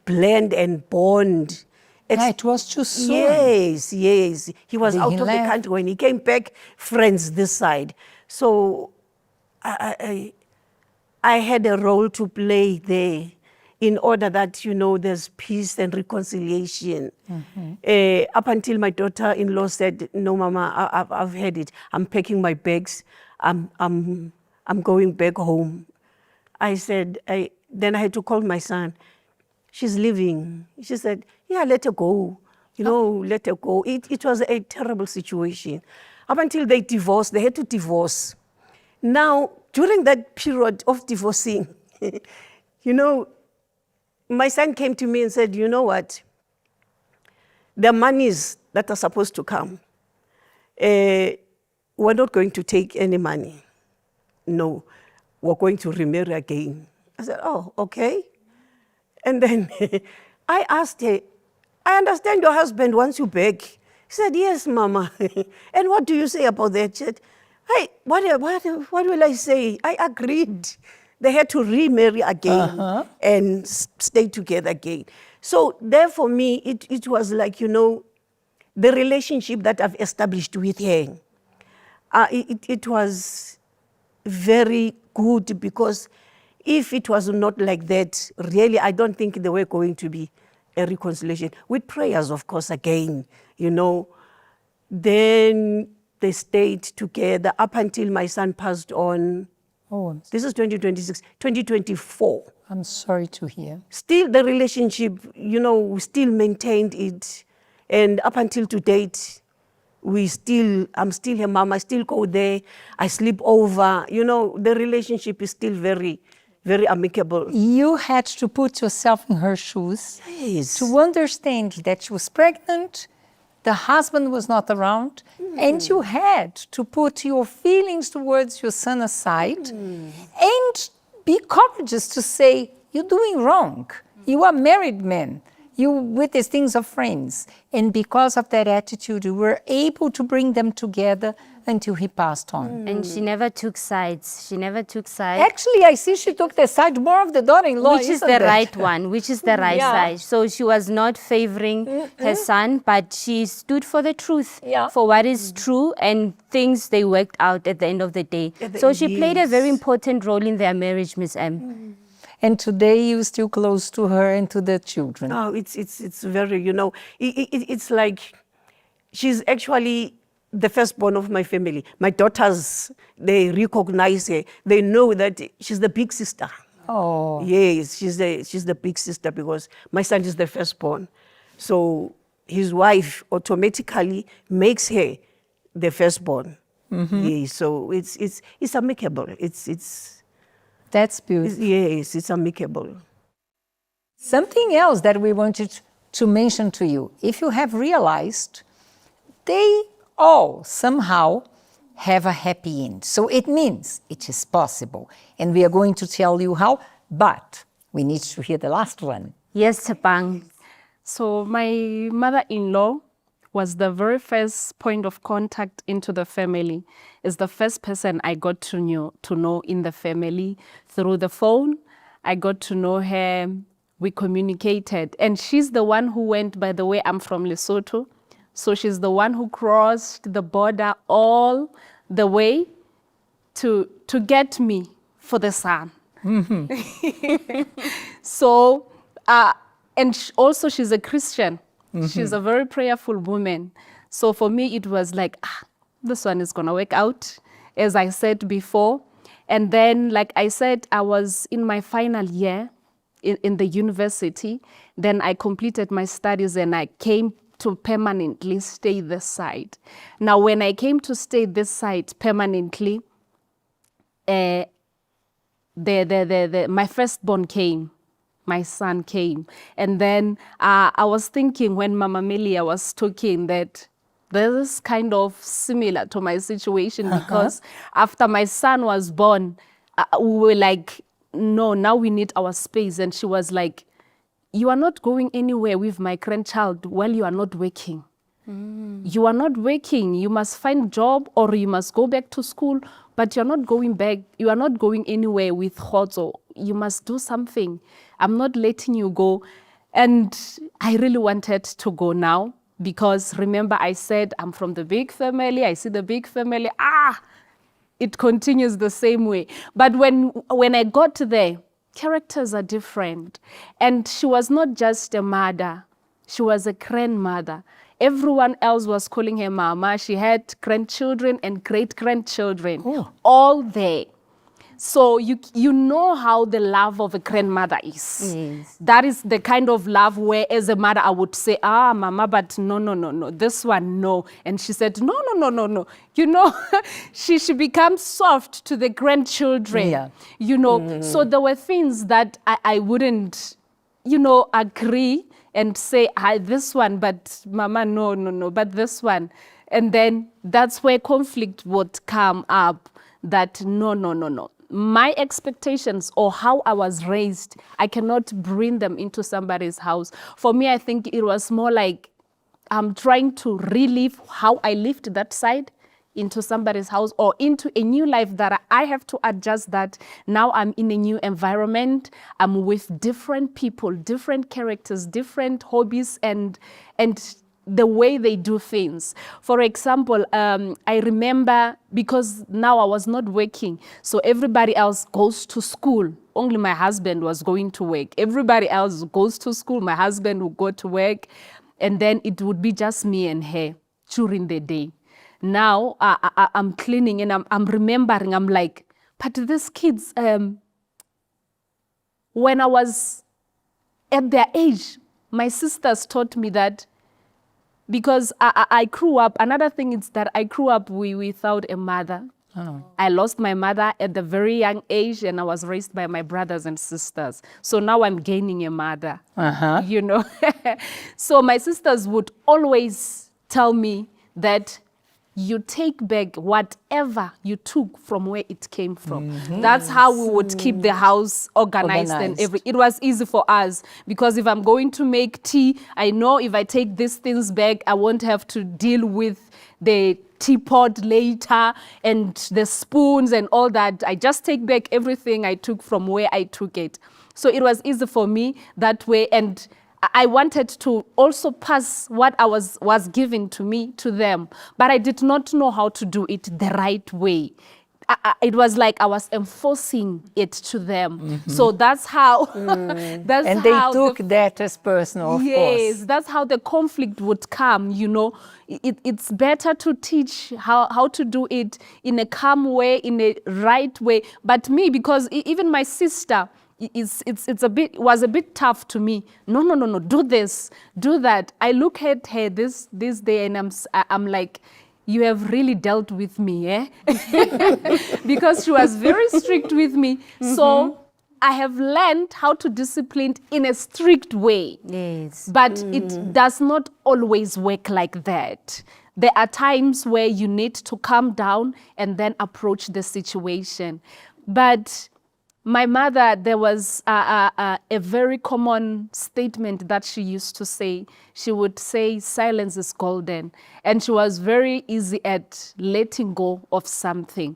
blend and bond. It was too soon. Yes. He was out of the country. When he came back, friends this side. So I had a role to play there in order that, there's peace and reconciliation. Up until my daughter-in-law said, no, Mama, I've had it. I'm packing my bags. I'm going back home. I said, then I had to call my son. She's leaving. She said, yeah, let her go. Let her go. It was a terrible situation. Up until they divorced, they had to divorce. Now, during that period of divorcing, my son came to me and said, you know what? The monies that are supposed to come, we're not going to take any money. No, we're going to remarry again. I said, oh, okay. And then I asked her, I understand your husband wants you back. He said, yes, Mama. And what do you say about that? She said, hey, what will I say? I agreed. They had to remarry again and stay together again. So there for me, it was like, the relationship that I've established with her. It was very good, because if it was not like that, really, I don't think there were going to be a reconciliation. With prayers, of course, again, Then they stayed together up until my son passed on. Oh, This is 2026, 2024. I'm sorry to hear. Still the relationship, we still maintained it. And up until to date, I'm still her mom. I still go there. I sleep over. The relationship is still very, very amicable. You had to put yourself in her shoes to understand that she was pregnant, the husband was not around, and you had to put your feelings towards your son aside and be courageous to say, you're doing wrong. You are married men. You witness things of friends. And because of that attitude, you were able to bring them together until he passed on. And she never took sides. She never took sides. Actually, I see she took the side more of the daughter-in-law, Which is the right one, which is the right side. So she was not favoring her son, but she stood for the truth, for what is true, and things they worked out at the end of the day. So she played a very important role in their marriage, Miss M. And today you're still close to her and to the children. Oh, it's very, it's like she's actually the firstborn of my family. My daughters, they recognize her. They know that she's the big sister. Oh. Yes, she's the big sister because my son is the firstborn. So his wife automatically makes her the firstborn. Yes, so it's amicable. That's beautiful. Yes, it's amicable. Something else that we wanted to mention to you, if you have realized, they all somehow have a happy end. So it means it is possible. And we are going to tell you how, but we need to hear the last one. Yes, Tepang. So my mother-in-law was the very first point of contact into the family. Is the first person I got to know in the family through the phone. I got to know her, we communicated. And she's the one who went, by the way, I'm from Lesotho. So she's the one who crossed the border all the way to get me for the son. So, and also she's a Christian. She's a very prayerful woman. So for me, it was like, this one is going to work out, as I said before. And then, like I said, I was in my final year in the university. Then I completed my studies and I came to permanently stay this side. Now, when I came to stay this side permanently, my firstborn came. My son came. And then I was thinking when Mama Melia was talking that this is kind of similar to my situation because after my son was born, we were like, no, now we need our space. And she was like, you are not going anywhere with my grandchild while you are not working. You are not working. You must find a job or you must go back to school, but you're not going back. You are not going anywhere with Khozo. You must do something. I'm not letting you go. And I really wanted to go now because remember I said I'm from the big family. I see the big family. It continues the same way. But when I got there, characters are different. And she was not just a mother. She was a grandmother. Everyone else was calling her mama. She had grandchildren and great-grandchildren, all there. So you know how the love of a grandmother is. Yes. That is the kind of love where as a mother I would say, mama, but no, this one, no. And she said, no. You know, she becomes soft to the grandchildren. Yeah. You know, so there were things that I wouldn't, agree and say, this one, but mama, no, but this one. And then that's where conflict would come up, that no. My expectations or how I was raised, I cannot bring them into somebody's house. For me, I think it was more like I'm trying to relive how I lived that side into somebody's house or into a new life that I have to adjust that. Now I'm in a new environment. I'm with different people, different characters, different hobbies and the way they do things. For example, I remember because now I was not working, so everybody else goes to school. Only my husband was going to work. Everybody else goes to school. My husband would go to work, and then it would be just me and her during the day. now I'm cleaning and I'm remembering, I'm like, but these kids, when I was at their age, my sisters taught me that, because I grew up, another thing is that I grew up without a mother. I lost my mother at a very young age, and I was raised by my brothers and sisters. So now I'm gaining a mother, you know. So my sisters would always tell me that you take back whatever you took from where it came from. That's how we would keep the house organized. And it was easy for us, because if I'm going to make tea, I know if I take these things back, I won't have to deal with the teapot later and the spoons and all that. I just take back everything I took from where I took it. So it was easy for me that way, and I wanted to also pass what I was given to me to them, but I did not know how to do it the right way. It was like I was enforcing it to them. So that's how. That's and how they took that as personal, of course. Yes, that's how the conflict would come. You know, it's better to teach how to do it in a calm way, in a right way. But me, because even my sister, was a bit tough to me. No, do this, do that. I look at her this day, and I'm like, you have really dealt with me, eh? Because she was very strict with me. So I have learned how to discipline in a strict way. Yes. But it does not always work like that. There are times where you need to calm down and then approach the situation. But my mother, there was a very common statement that she used to say. She would say, silence is golden. And she was very easy at letting go of something.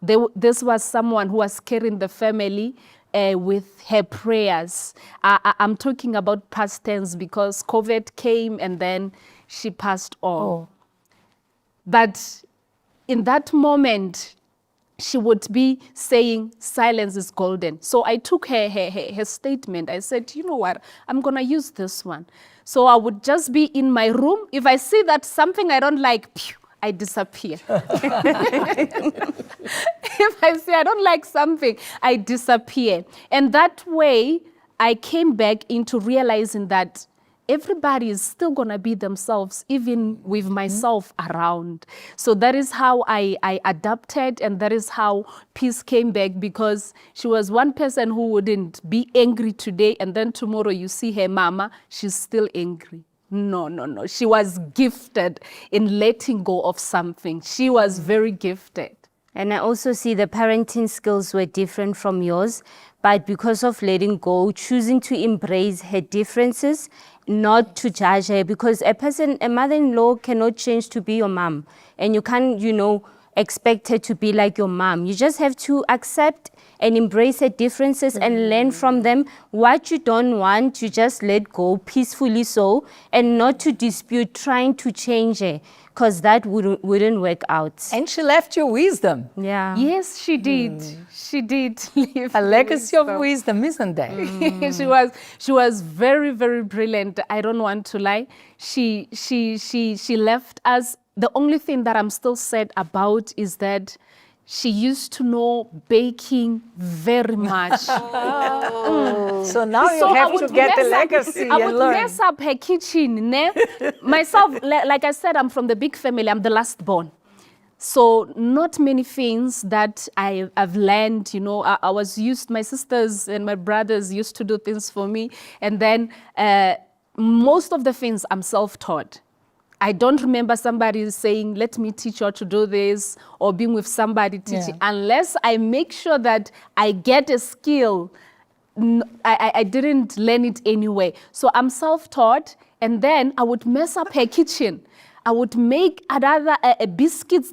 This was someone who was carrying the family with her prayers. I'm talking about past tense, because COVID came and then she passed on. But in that moment, she would be saying, silence is golden. So I took her statement. I said, you know what, I'm going to use this one. So I would just be in my room. If I see that something I don't like, pew, I disappear. If I say I don't like something, I disappear. And that way, I came back into realizing that everybody is still going to be themselves, even with myself around. So that is how I adapted, and that is how peace came back, because she was one person who wouldn't be angry today, and then tomorrow you see her mama, she's still angry. No. She was gifted in letting go of something. She was very gifted. And I also see the parenting skills were different from yours, but because of letting go, choosing to embrace her differences, not to judge her, because a mother-in-law cannot change to be your mom, and you can't, expect her to be like your mom. You just have to accept and embrace her differences and learn from them. What you don't want, you just let go peacefully so, and not to dispute trying to change her, because that wouldn't work out. And she left you wisdom. Yeah. Yes, she did. She did leave a legacy of wisdom, isn't there? She was very, very brilliant. I don't want to lie. She left us. The only thing that I'm still sad about is that she used to know baking very much. So now you have to get the legacy I and would learn. mess up her kitchen. Myself, like I said, I'm from the big family. I'm the last born. So not many things that I've learned, I was used, my sisters and my brothers used to do things for me. And then most of the things I'm self-taught. I don't remember somebody saying, let me teach you how to do this, or being with somebody teaching, unless I make sure that I get a skill. I didn't learn it anyway. So I'm self-taught, and then I would mess up her kitchen. I would make other biscuits.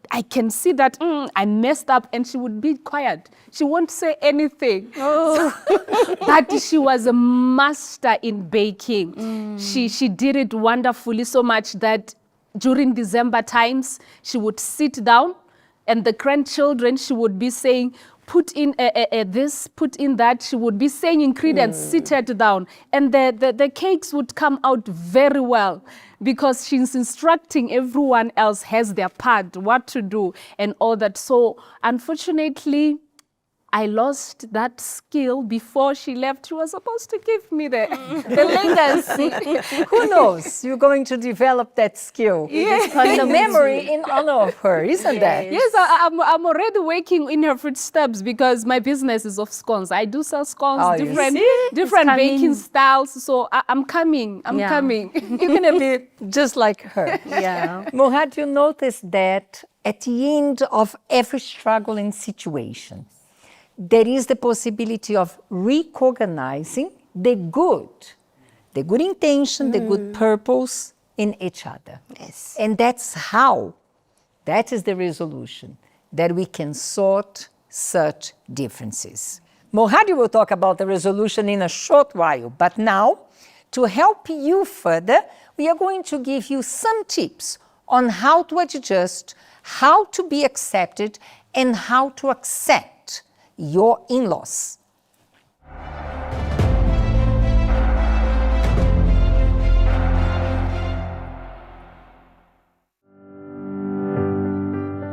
I can see that I messed up, and she would be quiet. She won't say anything. But she was a master in baking. She did it wonderfully, so much that during December times, she would sit down, and the grandchildren, she would be saying, put in this, put in that. She would be saying ingredients, seated down. And the cakes would come out very well because she's instructing everyone else has their part, what to do and all that. So unfortunately, I lost that skill before she left. She was supposed to give me the legacy. Who knows? You're going to develop that skill. Yes. The memory in honor of her, isn't that? Yes, I'm already working in her footsteps because my business is of scones. I do sell scones, Oh, different baking styles. So I'm coming. I'm coming. You're going to be just like her. Yeah. Mohad, you notice that at the end of every struggling situation, there is the possibility of recognizing the good intention, the good purpose in each other. Yes. And that is the resolution, that we can sort such differences. Mohad will talk about the resolution in a short while, but now, to help you further, we are going to give you some tips on how to adjust, how to be accepted, and how to accept your in-laws.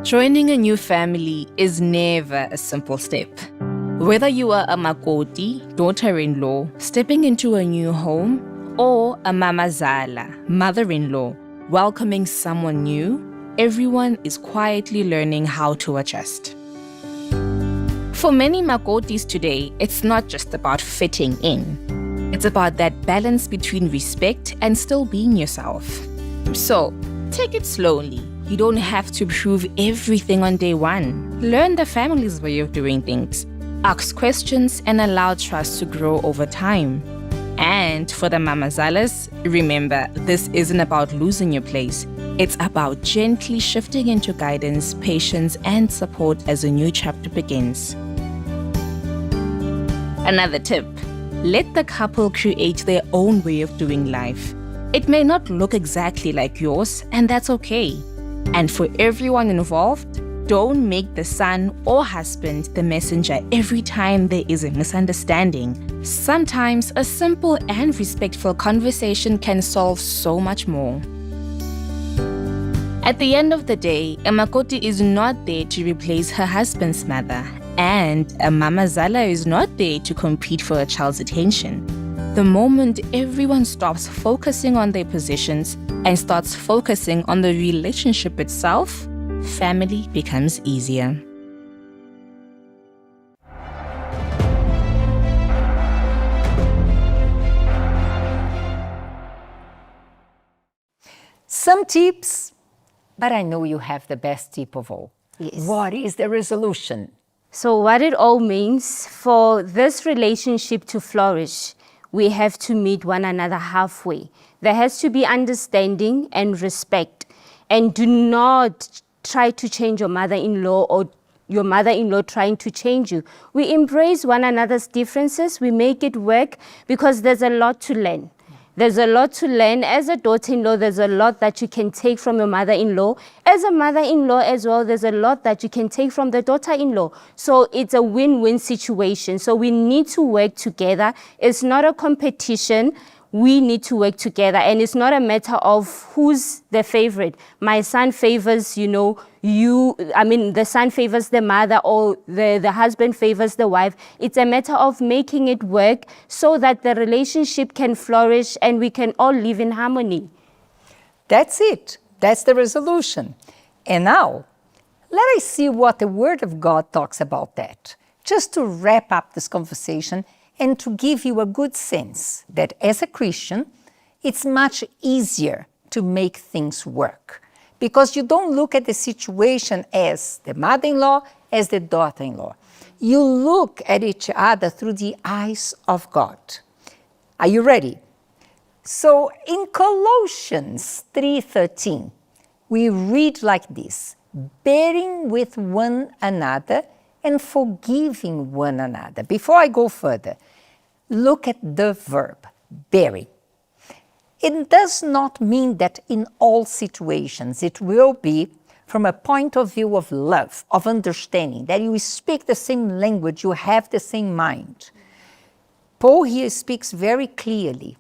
Joining a new family is never a simple step. Whether you are a makoti, daughter-in-law, stepping into a new home, or a mamazala, mother-in-law, welcoming someone new, everyone is quietly learning how to adjust. For many makotis today, it's not just about fitting in. It's about that balance between respect and still being yourself. So, take it slowly. You don't have to prove everything on day one. Learn the family's way of doing things. Ask questions and allow trust to grow over time. And for the mamazalas, remember, this isn't about losing your place. It's about gently shifting into guidance, patience, and support as a new chapter begins. Another tip, let the couple create their own way of doing life. It may not look exactly like yours, and that's okay. And for everyone involved, don't make the son or husband the messenger every time there is a misunderstanding. Sometimes a simple and respectful conversation can solve so much more. At the end of the day, a makoti is not there to replace her husband's mother, and a mamazala is not there to compete for a child's attention. The moment everyone stops focusing on their positions and starts focusing on the relationship itself, family becomes easier. Some tips, but I know you have the best tip of all. Yes. What is the resolution? So what it all means, for this relationship to flourish, we have to meet one another halfway. There has to be understanding and respect. And do not try to change your mother-in-law or your mother-in-law trying to change you. We embrace one another's differences. We make it work because there's a lot to learn. There's a lot to learn. As a daughter-in-law, there's a lot that you can take from your mother-in-law. As a mother-in-law as well, there's a lot that you can take from the daughter-in-law. So it's a win-win situation. So we need to work together. It's not a competition. We need to work together. And it's not a matter of who's the favorite. My son favors, the son favors the mother, or the husband favors the wife. It's a matter of making it work so that the relationship can flourish and we can all live in harmony. That's it. That's the resolution. And now, let us see what the Word of God talks about that. Just to wrap up this conversation and to give you a good sense that as a Christian, it's much easier to make things work. Because you don't look at the situation as the mother-in-law, as the daughter-in-law. You look at each other through the eyes of God. Are you ready? So in Colossians 3:13, we read like this: bearing with one another and forgiving one another. Before I go further, look at the verb, bearing. It does not mean that in all situations it will be from a point of view of love, of understanding, that you speak the same language, you have the same mind. Paul here speaks very clearly,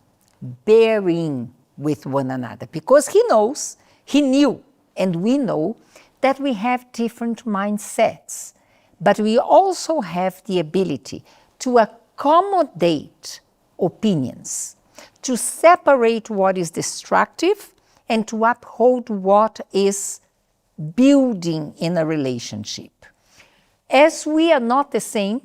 bearing with one another, because he knows, he knew, and we know that we have different mindsets, but we also have the ability to accommodate opinions, to separate what is destructive and to uphold what is building in a relationship. As we are not the same,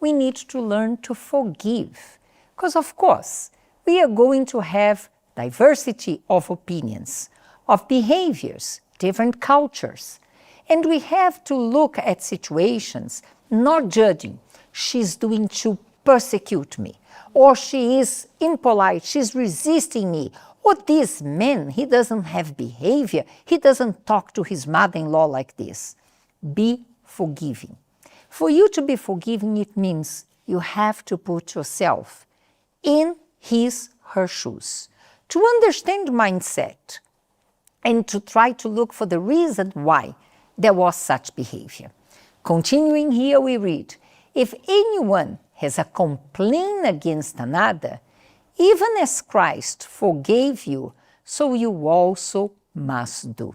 we need to learn to forgive. Because of course, we are going to have diversity of opinions, of behaviors, different cultures. And we have to look at situations, not judging, she's doing to persecute me, or she is impolite, she's resisting me, or this man, he doesn't have behavior, he doesn't talk to his mother-in-law like this. Be forgiving. For you to be forgiving, it means you have to put yourself in his, her shoes, to understand mindset, and to try to look for the reason why there was such behavior. Continuing here, we read, if anyone has a complaint against another, even as Christ forgave you, so you also must do.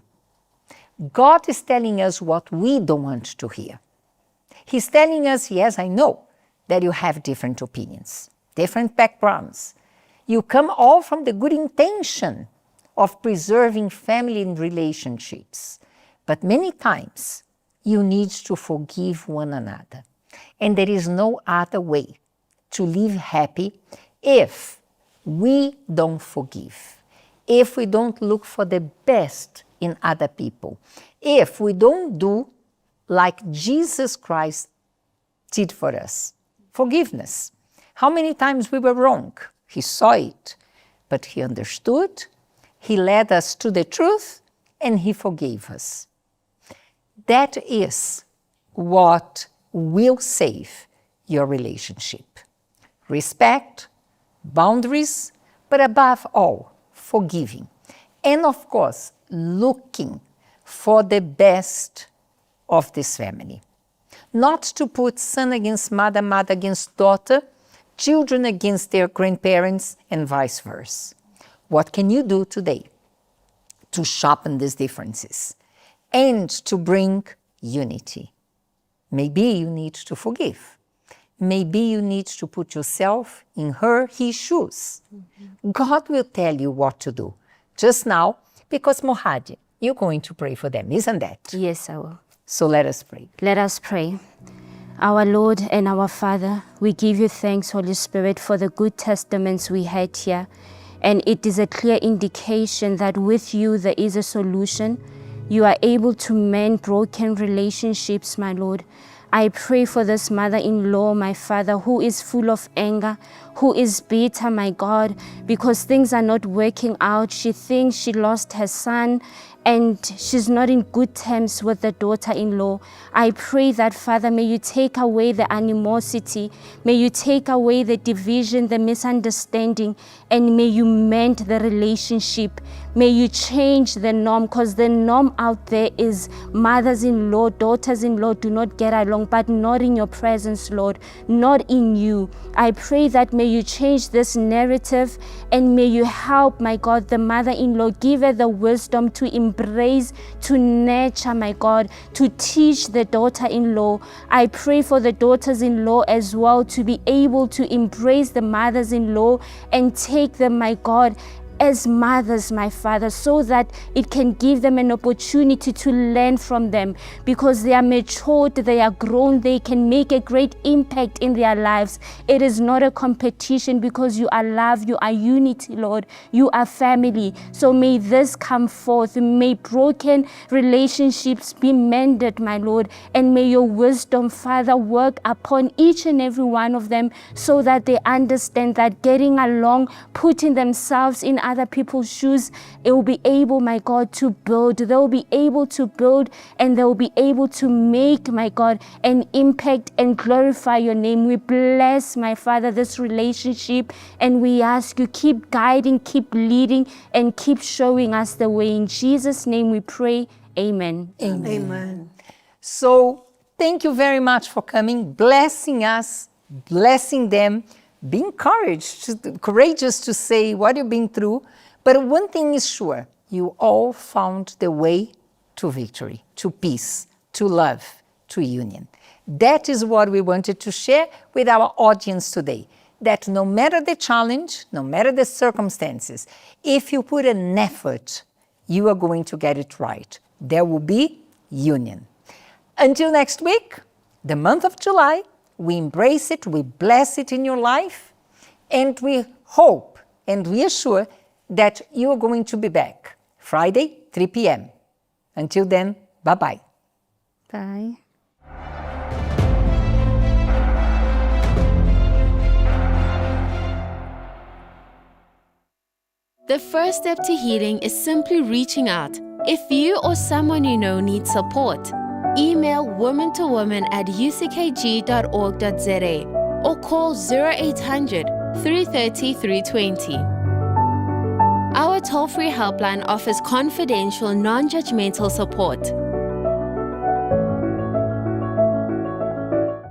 God is telling us what we don't want to hear. He's telling us, yes, I know that you have different opinions, different backgrounds. You come all from the good intention of preserving family and relationships. But many times, you need to forgive one another. And there is no other way to live happy if we don't forgive, if we don't look for the best in other people, if we don't do like Jesus Christ did for us. Forgiveness. How many times we were wrong? He saw it, but he understood, he led us to the truth, and he forgave us. That is what will save your relationship. Respect, boundaries, but above all, forgiving. And of course, looking for the best of this family. Not to put son against mother, mother against daughter, children against their grandparents, and vice versa. What can you do today to sharpen these differences and to bring unity? Maybe you need to forgive. Maybe you need to put yourself in her, his shoes. God will tell you what to do. Just now, because Mohad, you're going to pray for them, isn't that? Yes, I will. So let us pray. Let us pray. Our Lord and our Father, we give you thanks, Holy Spirit, for the good testaments we had here. And it is a clear indication that with you there is a solution. You are able to mend broken relationships, my Lord. I pray for this mother-in-law, my Father, who is full of anger, who is bitter, my God, because things are not working out. She thinks she lost her son and she's not in good terms with the daughter-in-law. I pray that, Father, may you take away the animosity, may you take away the division, the misunderstanding, and may you mend the relationship. May you change the norm, because the norm out there is mothers-in-law, daughters-in-law do not get along, but not in your presence, Lord, not in you. I pray that may you change this narrative, and may you help, my God, the mother-in-law, give her the wisdom to embrace, to nurture, my God, to teach the daughter-in-law. I pray for the daughters-in-law as well to be able to embrace the mothers-in-law and take them, my God, as mothers, my Father, so that it can give them an opportunity to learn from them, because they are matured, they are grown, they can make a great impact in their lives. It is not a competition, because you are love, you are unity, Lord, you are family. So may this come forth, may broken relationships be mended, my Lord, and may your wisdom, Father, work upon each and every one of them, so that they understand that getting along, putting themselves in other people's shoes, it will be able, my God, to build. They'll be able to build, and they'll be able to make, my God, an impact and glorify your name. We bless, my Father, this relationship, and we ask you, keep guiding, keep leading, and keep showing us the way. In Jesus' name we pray. Amen. Amen. Amen. So thank you very much for coming, blessing us, blessing them. Be encouraged, courageous to say what you've been through. But one thing is sure, you all found the way to victory, to peace, to love, to union. That is what we wanted to share with our audience today. That no matter the challenge, no matter the circumstances, if you put an effort, you are going to get it right. There will be union. Until next week, the month of July, we embrace it, we bless it in your life, and we hope and we are sure that you are going to be back Friday, 3 p.m. Until then, bye-bye. Bye. The first step to healing is simply reaching out. If you or someone you know needs support, email woman-to-woman@uckg.org.za or call 0800 330 320. Our toll-free helpline offers confidential, non-judgmental support.